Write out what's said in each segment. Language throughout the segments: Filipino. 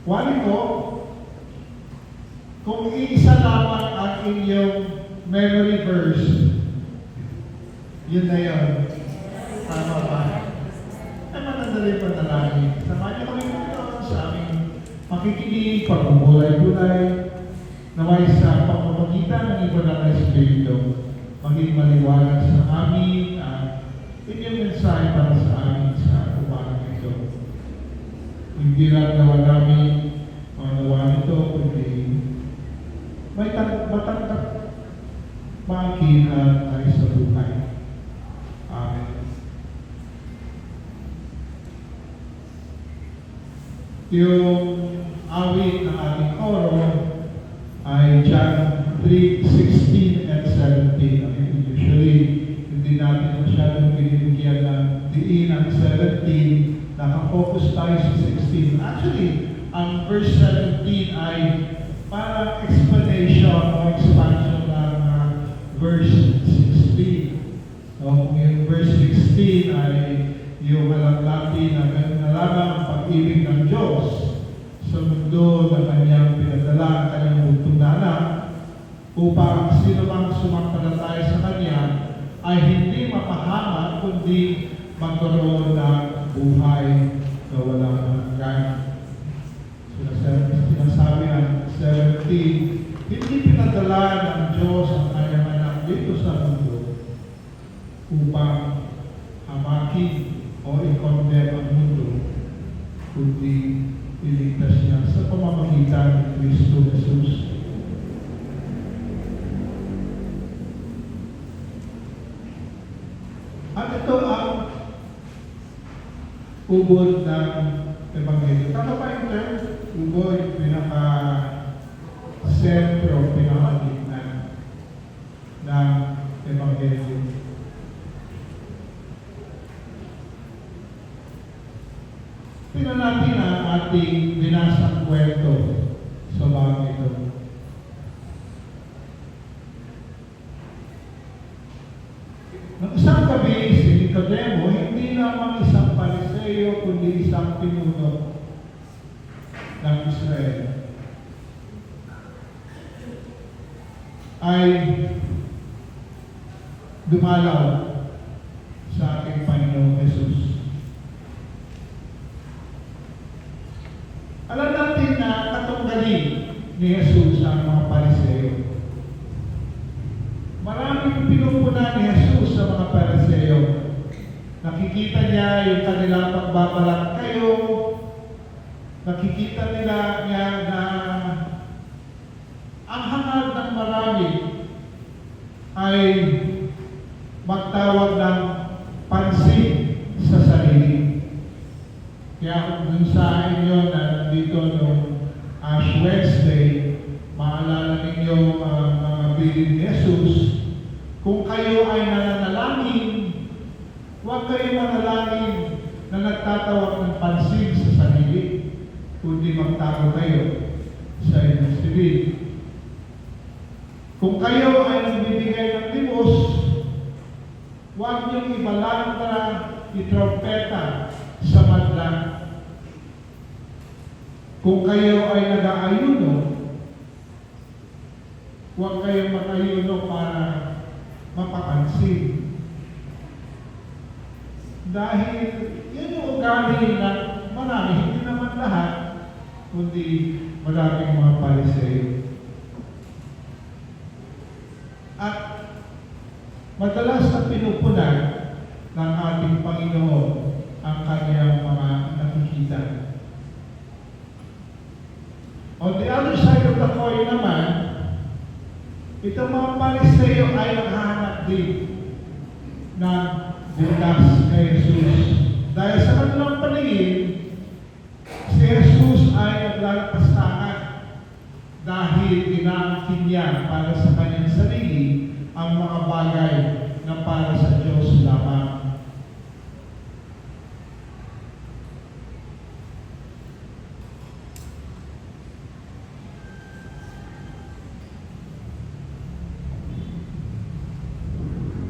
Wali ko, kung iisa lamang ang inyong memory verse, yun na yun. Tama ba? Ay matandali pa na lagi. Samahan niyo kami dito sa aming makikinig, pagmumulay-bulay, naway sa pamamagitan ng iba ng Espiritu, maging maliwanag sa amin at inyong mensahe para sa amin sa umagang ito. Hindi lang nawa namin nawa nito, kundi may matanggap makikinan tayo sa buhay. Amen. Yung awit ng ating oro ay John 3:16 and 17. Usually, hindi natin masyadong binibigyan ng diin ang 17. Nakafocus tayo sa 16. Actually, ang verse 17 ay parang explanation o expansion ng verse 16. So, yung verse 16 ay yung malaglapi na lamang ang pag-ibig ng Diyos sa mundo na kanyang pinadala ang kanyang buntong na anak upang sino mang sumampalataya sa kanya ay hindi mapahamak kundi magkaroon ng buhay na walang hanggan. Sinasabi ng 17, hindi pinadala ng Diyos ang kanyang anak dito sa mundo upang hamakin o i-condemn ang mundo, kundi iligtas niya sa pamamagitan ni Kristo Jesus. At ito ang ubod ng Ebanghelyo. Tama ba yung term? Ubod, pinaka-sentro, pinaka-gitna ng Ebanghelyo. Tingnan natin ang ating binasang kwento sa bagay ito. Nang isang gabi, si Nicodemo, hindi lamang isang Pariseo, kundi isang pinuno ng Israel, ay dumalaw sa ating Panginoong Jesus. Alam natin na katunggalin ni Jesus ang mga Pariseo. Maraming pinupunan ni Jesus sa mga Pariseo. Nakikita niya yung kanilang pagbabalat kayo. Nakikita niya na ang hangad ng marami ay magtawag ng pansin sa sarili. Kaya kung sa inyo na dito noong Ash Wednesday, maalala ninyo mga bilin ni Jesus, kung kayo ay nananalangin, huwag kayo manalangin na nagtatawag ng pansin sa sarili, kundi magtago kayo sa inyong sibig. Kung kayo ay nagbibigay ng limos, huwag niyong ibalanda, itrompeta sa madla. Kung kayo ay nag-aayuno, huwag kayong mag-ayuno para mapapansin. Dahil yun yung ugali na marami, hindi naman lahat, kundi maraming mga Pariseo. At madalas na pinupunan ng ating Panginoon ang kanyang mga nakikita. On the other side of the coin naman, itong mga Pariseo ay naghahanap din ng bukas kay Jesus. Dahil sa kanilang paningin, si Jesus ay naglalakastangan dahil inaangkin niya para sa kanyang sarili ang mga bagay na para sa Diyos lamang.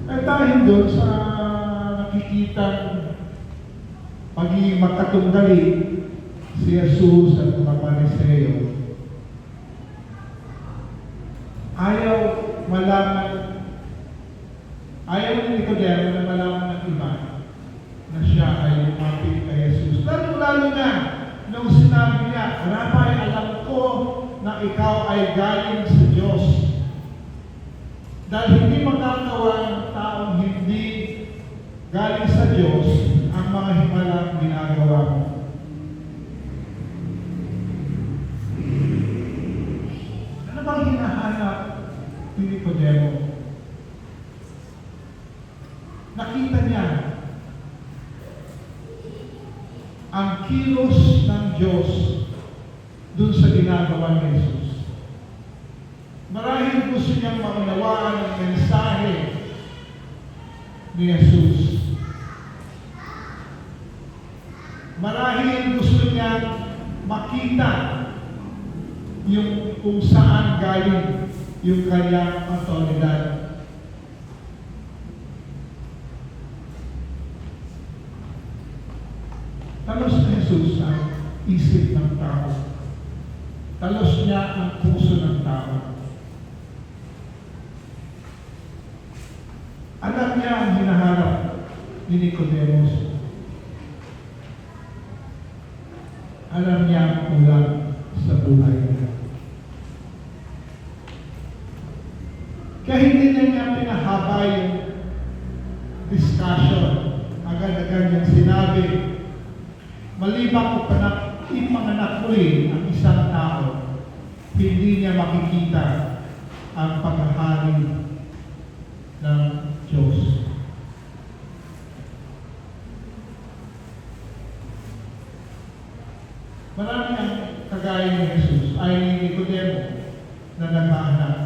At dahil doon sa nakikitang pagiging magkatunggali si Jesus at mga Pariseo, ayaw ni Nicodemo na malaman ng iba na siya ay lumapit kay Jesus. Lalo na nung sinabi niya, Rabbi, alam ko na ikaw ay galing sa Diyos. Dahil hindi magagawa ng taong hindi galing sa Diyos ang mga himalang ginagawa mo. Ano bang hinahanap ni Nicodemo? Nakita niya ang kilos ng Diyos dun sa ginagawa ni Jesus. Marahil gusto niyang maunawaan ang mensahe ni Jesus. Marahil gusto niyang makita yung kung saan galing yung kanyang otoridad. Talos ni Jesus ang isip ng tao. Talos niya ang puso ng tao. Alam niya ang hinaharap ni Nicodemus. Alam niya ang kulang sa buhay niya. Kaya hindi na niya pinahaba yung discussion. Agad-agad niyang sinabi, maliban ko ipanganak uli ang isang tao, hindi niya makikita ang paghahari ng Diyos. Marami ang kagaya ni Jesus ay ni Nicodemo na nagkaanak.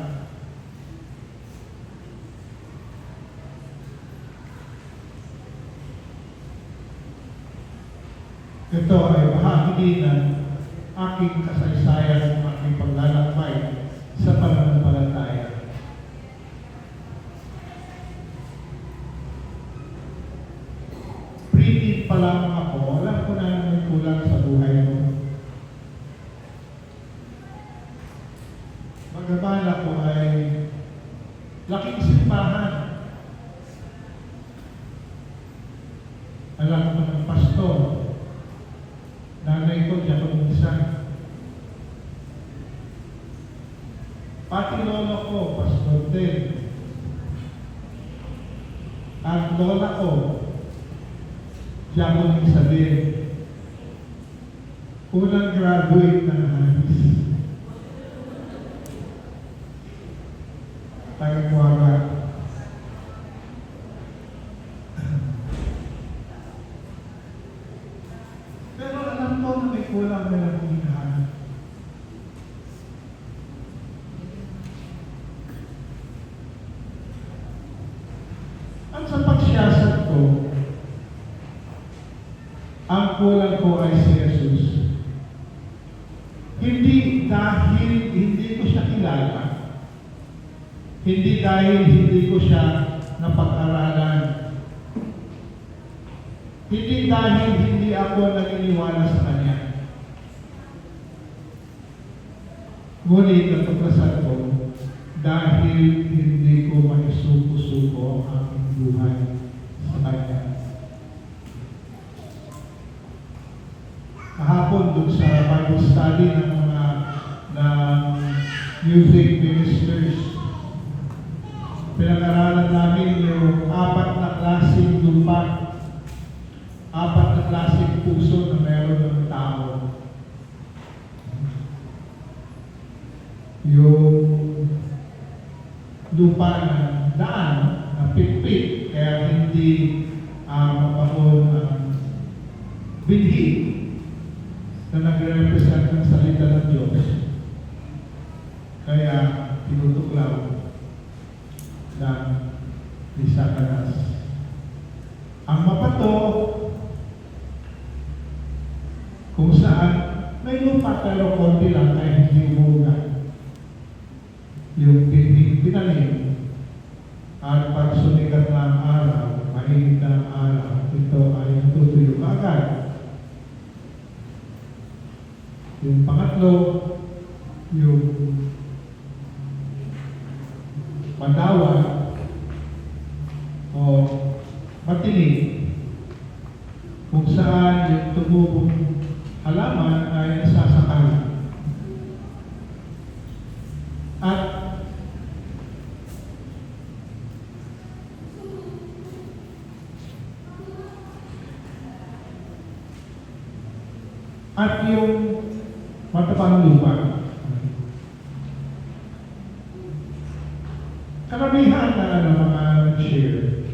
Ito ay bahagi din ng aking kasaysayan ng aking paglalakbay sa pananampalataya. Pretty pa lang ako, alam ko na may kulang sa buhay mo. Magaman ako ay laking simbahan. Alam ko ng pastor, nanay ko diyan kuminsan. Pati lolo ko, pastor din. At lola ko, diyan kuminsan din. Unang graduate ng Hanis. Tagakuwaga. Pero alam ko na may kulang na lang hinahanap. At sa pagsiyasat ko, ang kulang ko ay si Jesus. Hindi dahil hindi ko siya kilala, hindi dahil hindi ko siya napag-aralan, hindi dahil hindi ako naniniwala sa Kanya. Ngunit natuklasan ko dahil hindi ko maisuko-suko ang aking buhay sa Kanya. Kahapon doon sa Bible study ng mga music ministers, pinag-aralan namin yung 4 na klaseng lupa, 4 na klaseng puso na meron ng tao. Yung lupa ng daan na pitpit, kaya hindi mapahon ang binhi na nagre-represent ng salita ng Diyos. Kaya tinutuklaw ng ni Satanas. Ang mapato, kung saan may lupa pero konti lang kaya hindi umuulan. Yung pinalim at pag sumigat na ang araw, mainit na ang araw, ito ay natutuyo agad. Yung pangatlo, yung madawa o matinig, kung saan yung tumubong halaman ay nasasakal. At yung matabang lupa. Karamihan na mga share,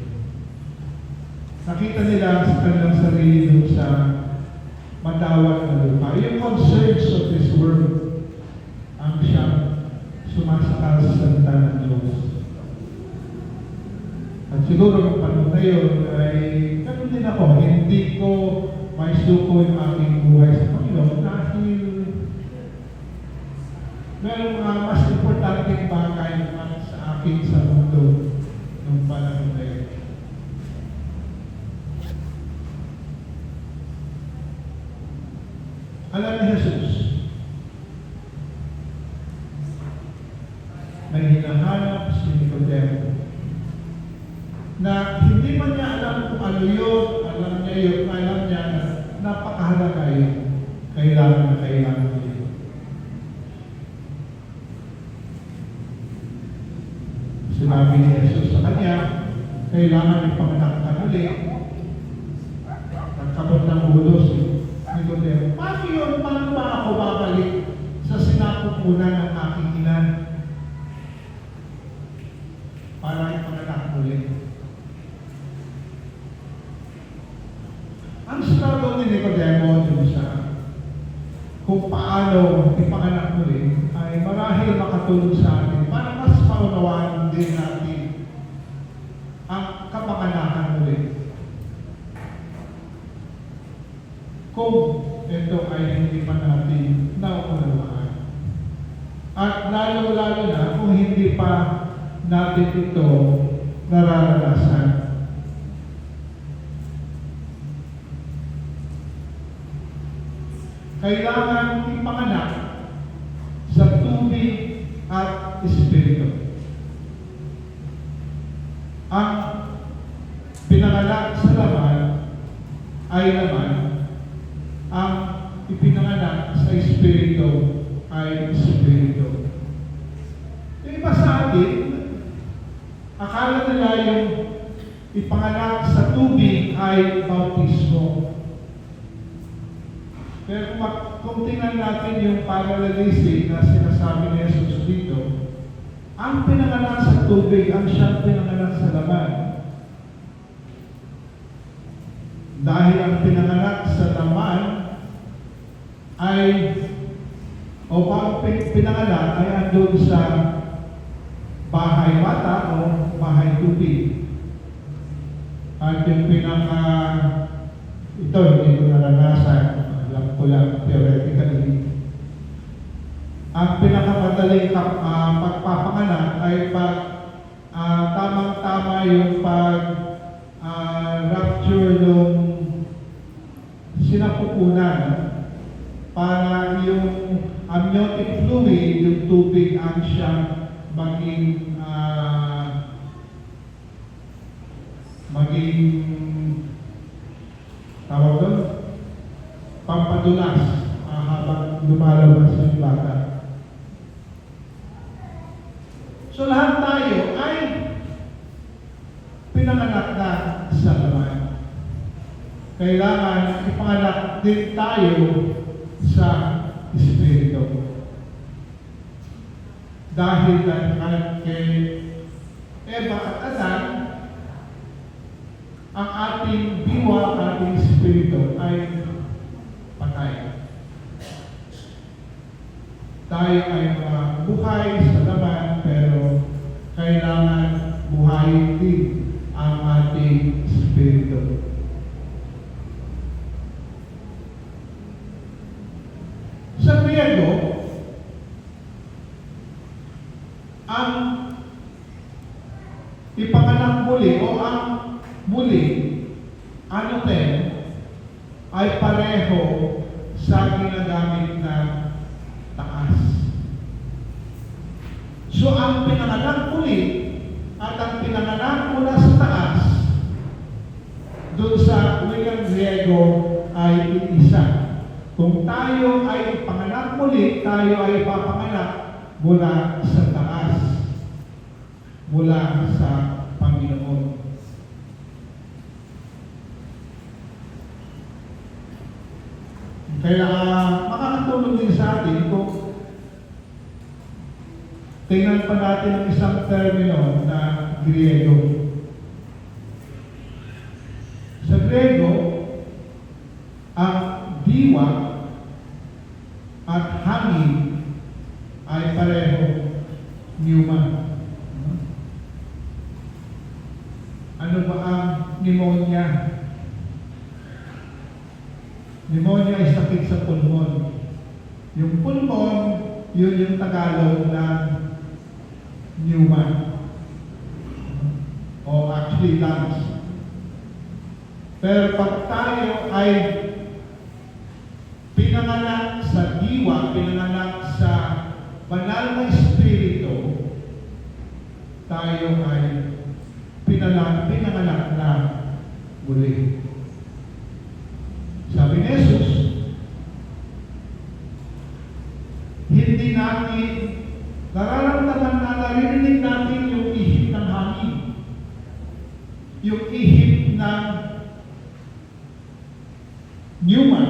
nakita nila sa kanilang sarili dun sa madawat na lupa. Yung concerns of this world ang siyang sumasakal sa salita ng Diyos. At siguro ng panahon na yun ay ganun din ako. Hindi ko maisuko yung aking buhay sa Panginoon dahil merong mas importanteng bagay naman sa akin sa mundo ng panahon na yun. Alam ni Jesus, may hinahanap si Nicodemo na hindi man niya alam kung ano yun, alam niya na napakahalaga yun. Kailangan niya. Sinabi ni Jesus sa kanya, kailangan ipanganak ka ulit. Nagkabot ng ulo si Nicodemo. Paano yun? Paano ba ako babalik sa sinapupunan ng aking ina? Para ipanganak ulit. Ang struggle ni Nicodemo dun sa kung paano ipanganak ulit ay marahil makatulong sa atin para mas maunawaan din natin ang kapanganakan ulit. Kung ito ay hindi pa natin nauunawaan. At lalo-lalo na kung hindi pa natin ito nararanasan. Kailangan ipanganak sa tubig at espiritu. Ang pinanganak sa laman ay laman, ang ipinanganak sa espiritu ay espiritu. Yung iba sa atin, akala nila yung ipanganak sa tubig ay bautismo. Pero kung tingnan natin yung parallelism na sinasabi ni Jesus dito, ang pinanganak sa tubig, ang siyang pinanganak sa laman. Dahil ang pinanganak sa laman ay, o pinanganak ay andun sa bahay bata o bahay tubig. At yung ito hindi ko naranasan, alam ko lang theoretically. Ang pinakamadaling pagpapanganak ay pag tamang-tama yung rapture ng sinapupunan para yung amniotic fluid, yung tubig ang siyang maging tawag doon, pampadulas habang lumalabas yung bata. So lahat tayo ay pinanganak na sa laman. Kailangan ipanganak din tayo sa espiritu. Dahil kay Eva at Adan, ang ating diwa, ating espiritu ay patay. Tayo ay buhay sa laman, pero kailangan buhayin din ang ating espiritu. Sa Griego, ang ipanganak muli o ang muli, ay pareho sa ginagamit na taas. So ang pinanganak ulit at ang pinanganak mula sa taas, doon sa wikang Griego ay iisa. Kung tayo ay panganak muli, tayo ay papanganak mula sa taas, mula sa Panginoon. Kaya makakatulong din sa atin kung tingnan pa natin ang isang termino na Griego. Sa Griego, ang diwa at hangin ay pareho pneuma. Ano ba ang pneumonia? Pneumonia ay sakit sa pulmon. Yung pulmon, yun yung Tagalog ng pneuma. O actually lungs. Pero pag tayo ay pinanganak sa diwa, pinanganak sa banal na espiritu, tayo ay pinanganak na muli. Sabi ni Jesus, hindi natin nararamdaman na narinig natin yung ihip ng hangin, yung ihip ng pneuma.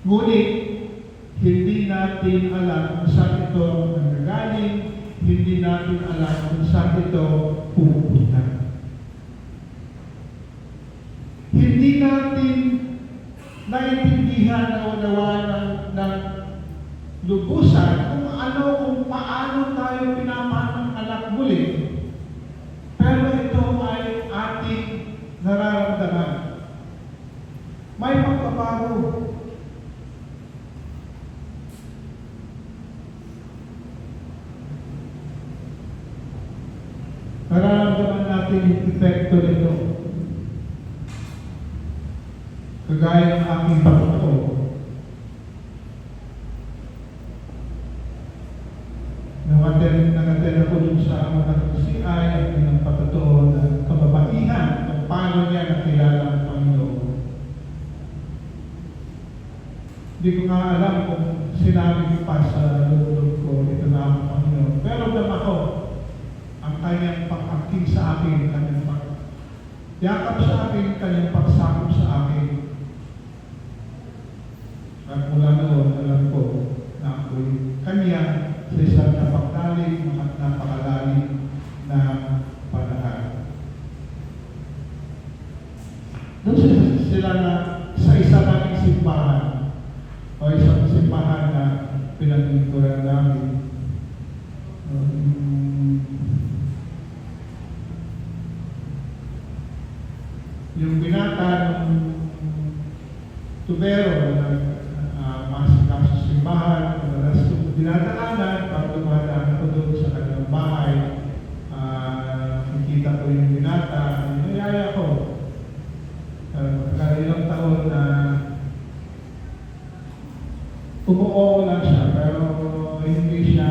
Ngunit, hindi natin alam kung saan ito nanggagaling, hindi natin alam kung saan ito pupunta. Hindi natin naiintindihan na unawa ng lubusan kung paano tayo pinapanang anak muli. Pero ito ay ating nararamdaman. May pagbabago. Nararamdaman natin yung epekto nito. Kagaya ng aking pagkakataon. Nangaten ako dun sa mga CI at pinagpatotoo na kababaihan kung paano niya nakilala ang Panginoon. Hindi ko nga alam kung sinabi ko pa sa loob ko, ito na ang Panginoon. Pero dama ko ang kanyang pag-akting sa akin, kanyang pag-yakap sa akin, kanyang pagsakop sa akin. At mula noon, alam ko na ako'y kanya sa isang napakalalim at napakalalim na panahon. Doon sila na sa isa naming simbahan o isang simbahan na pinaglingkuran namin. Yung binata ng tubero na masakap sa simbahan, madalas dinadaanan, pag dumadaan ako doon sa kanilang bahay, nakikita ko yung binata, inayaya ko. Ilang taon na umuo lang siya, pero hindi siya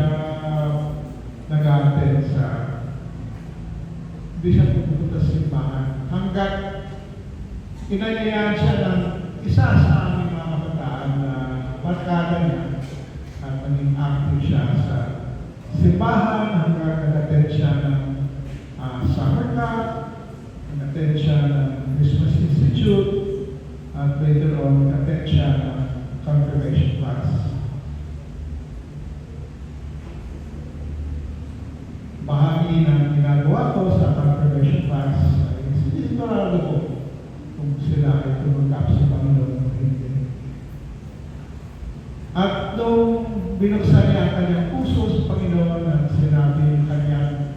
nag-attend hindi siya pupunta sa simbahan. Hanggat inayayaan siya ng isa sa aming mga kabataan na barkada niya at naging active siya sa simbahan hanggang nag-attend siya ng summer camp, nag-attend siya ng Christmas Institute, at later on nag-attend siya ng confirmation class. Bahagi ng ginagawa ko sa confirmation class ay sinigurado ko kung sila ay tumanggap sa Panginoon o hindi. At nung binuksan niya ang kanyang puso sa Panginoon at sinabi kanyang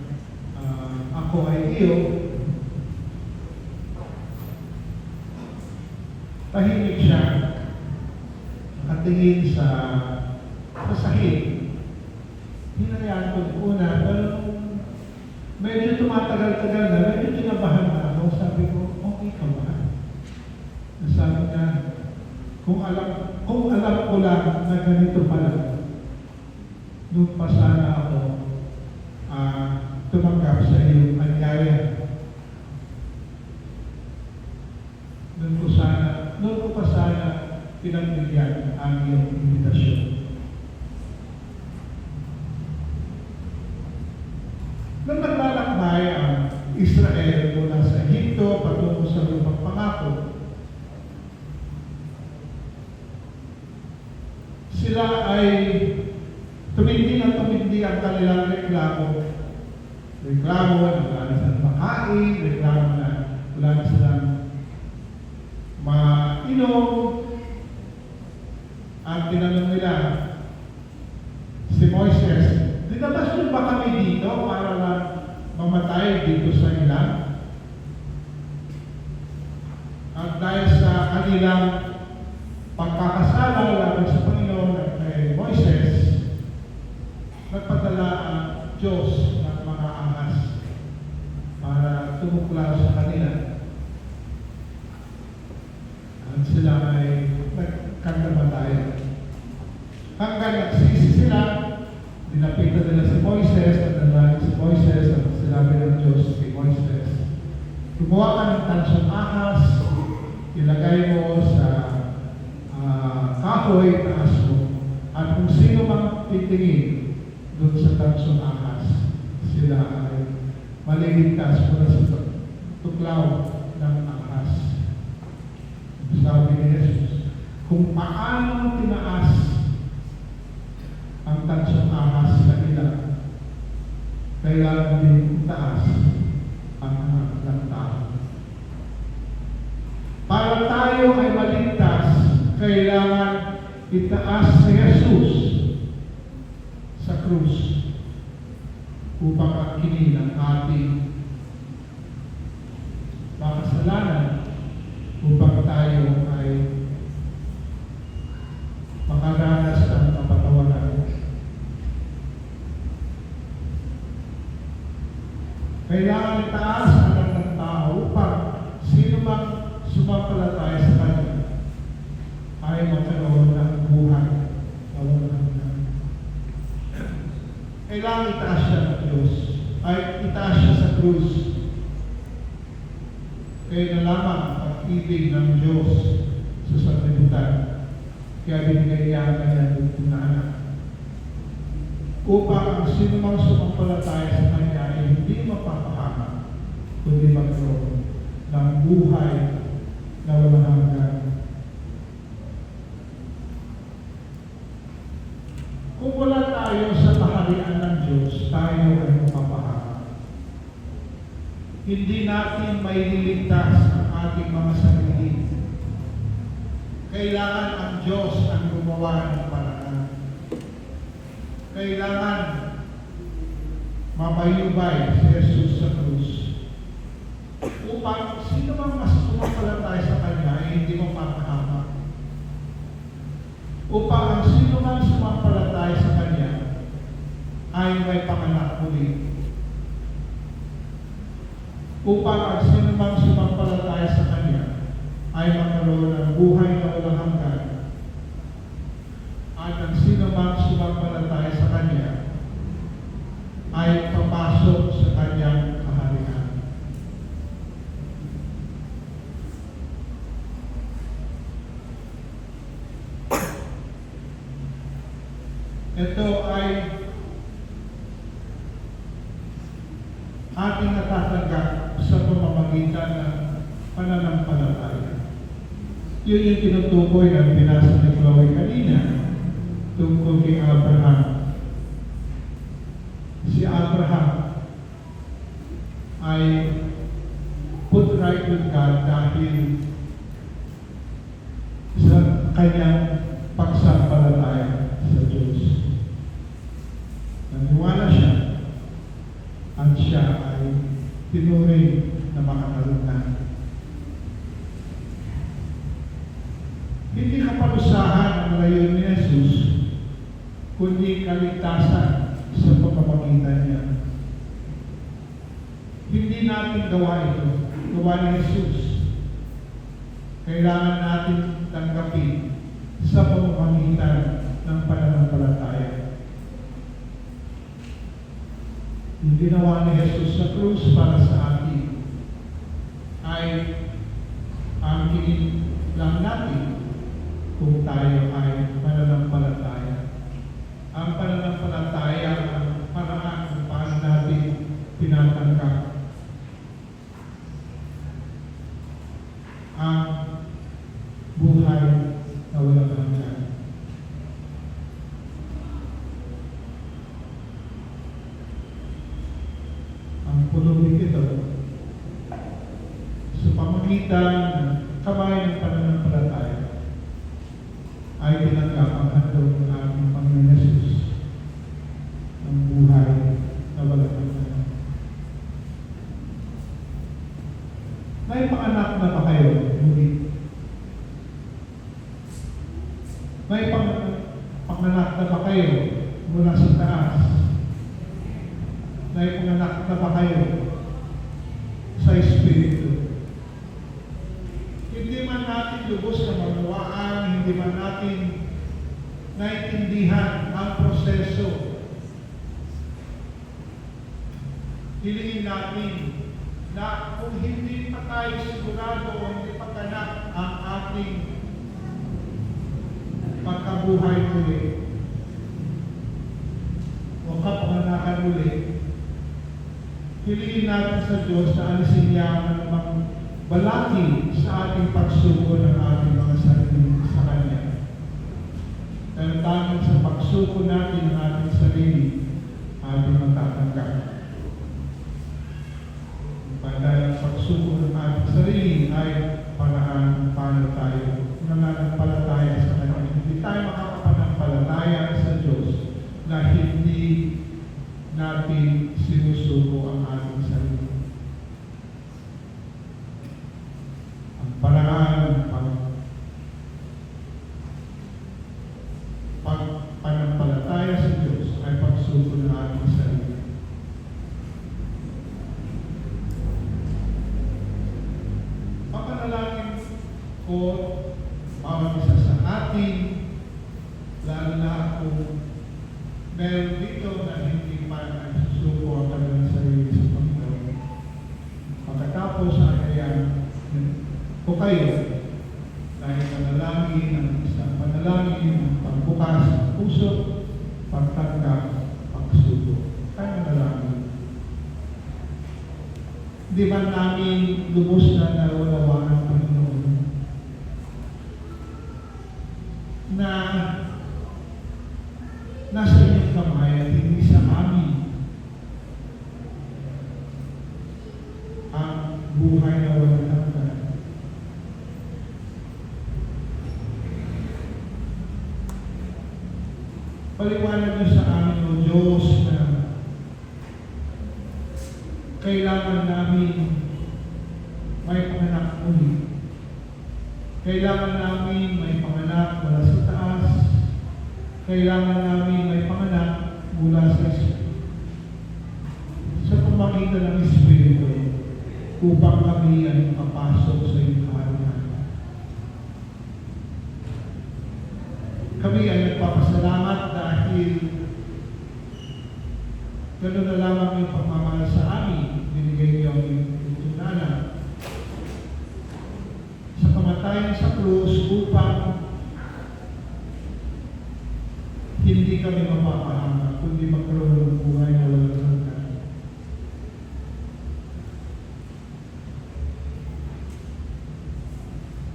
ako ay iyo, tahimik siya, nakatingin sa sahig. Hinayaan ko una, pero medyo tumatagal-tagal na, medyo kinabahan na ako. Sabi ko, okay ka ba? Sabi niya, kung alam na ganito pala, nung pa sana ako tumanggap sa iyong anyaya. Noon ko pa sana pinagbigyan ang iyong invitasyon. Nang naglalakbay ang Israel mula sa Ehipto patungo sa lumang pangako, sila ay tumindi ang kanilang reklamo. Reklamo na wala na silang makain, reklamo na wala na silang mainom. Ang tinanong nila, si Moises, dinabas nyo ba kami dito para lang mamatay dito sa ilang? At dahil sa kanilang pagkakasala laban sa Panginoon at kay Moises, nagpadala ang Diyos ng mga ahas para tumuklaw sa kanila. At sila ay nagkakamatayan. Hanggang nagsisi sila, dinapitan nila si Moises, at nanalo si Moises, at sinabi ng Diyos kay Moises, gumawa ka ng tansong ahas, ilagay mo sa kahoy na aso, at kung sino mang titingin doon sa tansong ahas, sila ay maliligtas mula sa tuklaw ng ahas. Sabi ni Jesus, kung paano tinaas ang tansong ahas sa ilang, kailangan din itaas ang anak ng tao. Para tayo ay maligtas, kailangan itaas si Jesus sa krus upang angkinin ang ating makasalanan, upang tayo ay makaranas ng kapatawaran. Kailangan itaas ang anak ng tao upang sino mang sumampalataya sa Kanya ay magkaroon ng buhay na walang hanggan. Kailangan itaas siya ng Diyos, ay itaas siya sa krus. Kaya na lamang ang ibig ng Diyos sa sanlibutan. Kaya binigay niya ang kanyang na anak. Upang ang sino mang sumampalataya sa Kanya ay hindi mapapahamak, kundi magkaroon ng buhay na walang hanggan. Kung wala tayo sa kaharian ng Diyos, tayo ay mapapahamak. Hindi natin may liligtas ang ating mga sarili. Kailangan ang Diyos ang gumawa ng paraan. Kailangan mabayubay si Jesus sa krus upang sino mang mas sumampalataya sa Kanya ay hindi mapapahamak. Upang ang sino mang sumampalataya sa Kanya ay may panganak muli. Upang ang sino mang sumampalataya sa Kanya ay magkaroon ng buhay na walang hanggan. At ang sino mang sumampalataya sa Kanya ay papasok sa Kanyang kaharian. Ito ay ating natatanggap sa pamamagitan ng pananampalataya. Yun yung tinutukoy ng binasa ni Chloe kanina tungkol kay Abraham. Si Abraham ay put right with God dahil sa kanyang pagsampalataya sa Diyos. Naniwala siya at siya ay tinuring na makakarungan. Hindi kaparusahan ang layon ni Jesus, kundi kaligtasan sa pamamagitan niya. Hindi natin gawa ito, gawa ni Jesus. Kailangan natin tanggapin sa pamamagitan ng pananampalataya. Yung ginawa ni Jesus sa krus para sa atin ay ang hingin lang natin kung tayo ay pananampalataya. Ang pananampalataya ang paraan kung paano natin tinatanggap ang buhay na walang hanggan. Ang pulubig ito sa pamagitan ng kamay ng pananampalataya ay tinanggap ang handog ng ating Panginoon Jesus ng buhay na walang hanggan. May panganak na ba kayo? Hindi. May panganak na ba kayo mula sa taas? May panganak na ba kayo sa Espiritu? Hindi man natin lubos na maunawaan, hindi man natin naintindihan ang proseso. Hilingin natin na kung hindi pa tayo sigurado o hindi pa ganap ang ating pagkabuhay muli o kapanganakan muli, hilingin natin sa Diyos na alisin niya ang namang balaki sa ating pagsuko ng ating mga sarili sa Kanya. Dahil tanging sa pagsuko natin ng ating sarili, ating matatanggap. Dahil ang pagsuko ng ating sarili ay paraan paano tayo nananampalataya sa Kanya. Hindi tayo makakapanampalataya sa Diyos na hindi natin sinusuko ang ating sarili. Ang paraan pagpanampalataya sa Diyos ay pagsuko ng ating sarili. Papanalangin ko bawat isa sa atin, lalo na kung meron dito na hindi man ay susuko ang kanilang sarili sa Panginoon. Pagkatapos ay ko kayo dahil panalangin ang isang panalangin ng pagbukas ng puso, pagtanggap, pagsuko. Kaya manalangin. Di ba namin lubos na naunawaan ang Panginoon na nasa inyong kamay at hindi sa amin ang buhay na walang hanggan. Paliwanag niyo sa amin, O Diyos, na kailangan namin may panganak ulit. Kailangan namin may panganak mula sa taas. Kailangan namin may panganak mula sa Espiritu. Sa pamagitan ng Espiritu, upang kami ay papasok sa iyong kaharian. Kami ay nagpapasalamat dahil gano'n na lamang yung pagmamahal sa amin, binigay niyo ang iyong tunala sa kamatayan sa krus upang hindi kami mapapahamak, kundi magkaroon ng buhay na walang hanggan.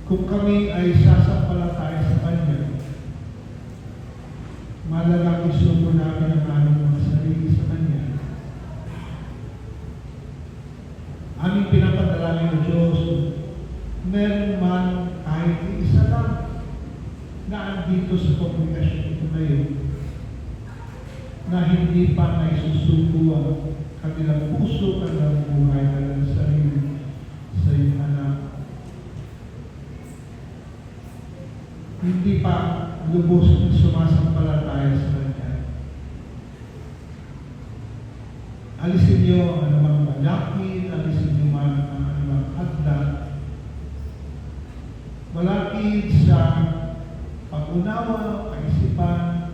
Kung kami ay sasampalataya sa Kanya, malalang isuko namin ang aming mga sarili sa Kanya. Aming pinapadalangin ng Diyos, meron man kahit isa lang na andito sa komunikasyon ito ngayon, na hindi pa naisusuko ang kanilang puso, kanilang buhay, kanilang sarili sa iyong anak. Hindi pa lubos na sumasampalataya sa Kanya. Alisin niyo ang anumang malaki, alisin niyo man ang anumang hadlat. Malapit sa pag-unawa, kaisipan,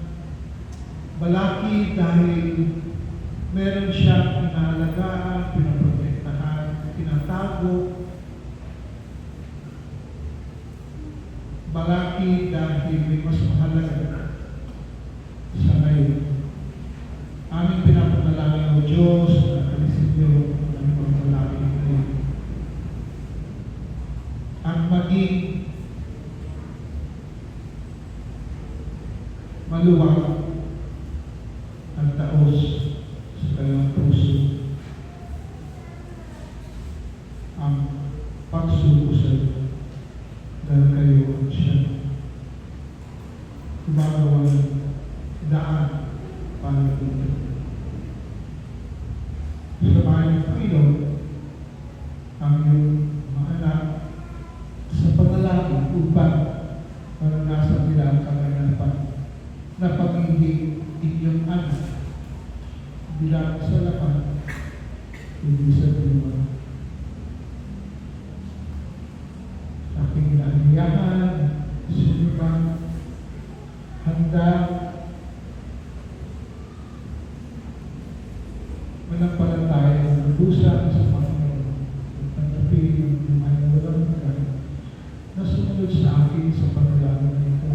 Malaki dahil meron siyang inaalagaan, pinaprotektahan, tinatago. Malaki dahil may mas mahalaga sa ngayon. Aming pinapanalangin o Diyos na kalisin niyo ang mga malaki ngayon. Ang maging maluwag ang taos sa kanyang puso. Ang pagsuko sa iyo dahil kayo ang siya gumagawa ng daan para dito. Sa bahay ng Panginoon, ang iyong mga anak sa panalangin upang maranasan nila ang kaganapan na pag-ibig inyong anak bilang sa lapan, hindi sa diwa. Aking inaanyayahan, sinibang, handa, manampalataya ng lubusan sa Panginoon at tanggapin ang buhay na walang hanggan na sumunod sa akin sa panalangin na ito.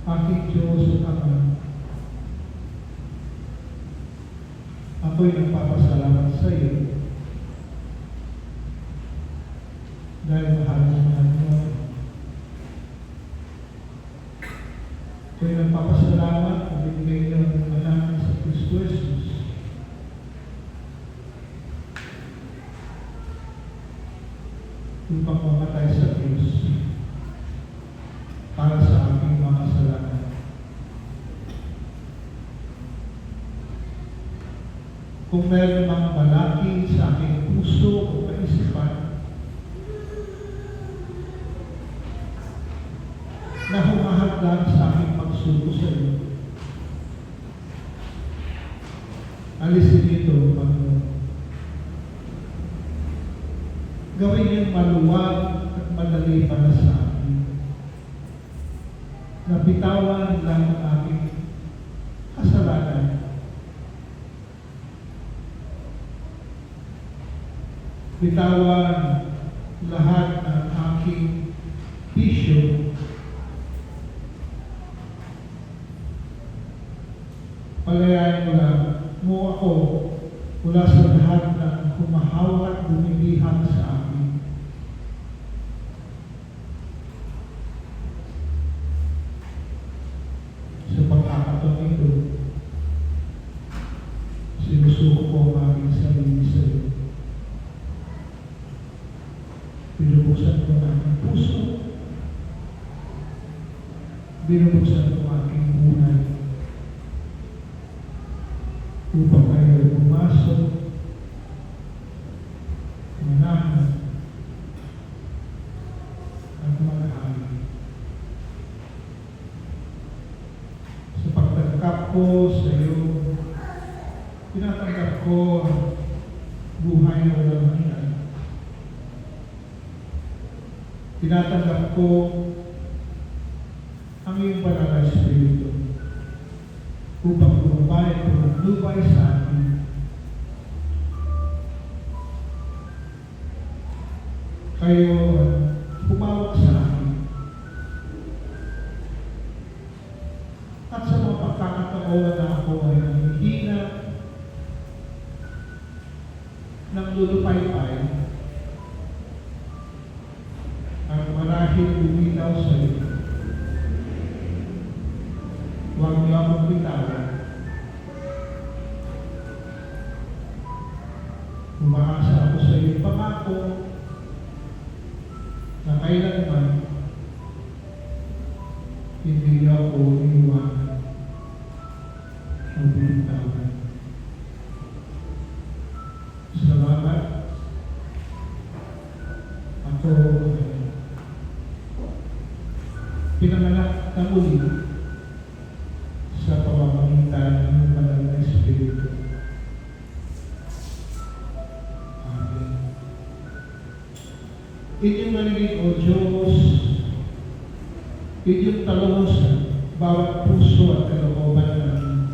Aking Diyos at Ama, ako'y nagpapasalamat sa iyo dahil mahal mo. Ako'y nagpapasalamat at binigay niyo ang manangin sa Kristo Jesus upang mamatay sa Diyos para sa aking mga kasalanan. Kung meron mga malaki sa aking puso o kaisipan na humahadlang sa aking pagsuko sa iyo, alisin ito, Panginoon. Gawin niyang maluwag at madali para sa akin. Nabitawan lang ang aking kasalanan. Bitawan lahat ng aking bisyo. Palayain mo ako mula sa lahat ng humahawak at bumibihag sa akin. Sa pagkakataon ito, sinusuko ko ang aking sarili sa iyo. Binubuksan ko ang aking puso. Binubuksan ko ang aking buhay upang kayo pumasok, manahan, at mag-aari. Sa pagtanggap ko sa iyo, tinatanggap ko ang buhay na walang hanggan. Tinatanggap ko ang iyong banal na Espiritu upang lumabay at lumubay sa akin. Kayo humawak sa akin. At sa mga pagkakataon na ako ay nanghihina, nang lulupay-pay, at marahil bumitaw sa iyo. Huwag niyo akong bitawan. Umaasa ako sa iyong pangako na kailanman hindi niyo ako iniwanan o bitawan. Salamat. Ako pinanganak na muli sa pamamagitan ng banal na Espiritu. Amen. Inyong narinig, O Diyos, inyong talungan bawat puso at kalooban namin.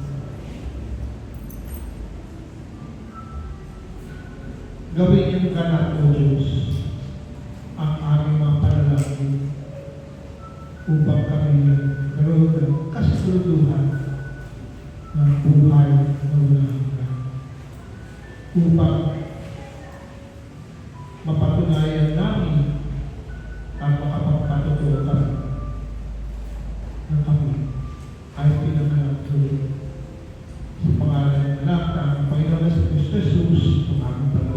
gawin yung ganap o Diyos ang aming mga panalangin upang kami nagkaroon ng kasiguraduhan ng buhay na walang hanggan. Upang mapatunayan namin ang makapagpatotoo kami na kami ay pinanganak doon sa pangalan ng anak ng Panginoon sa Kristo Jesus, ang aming Panginoon.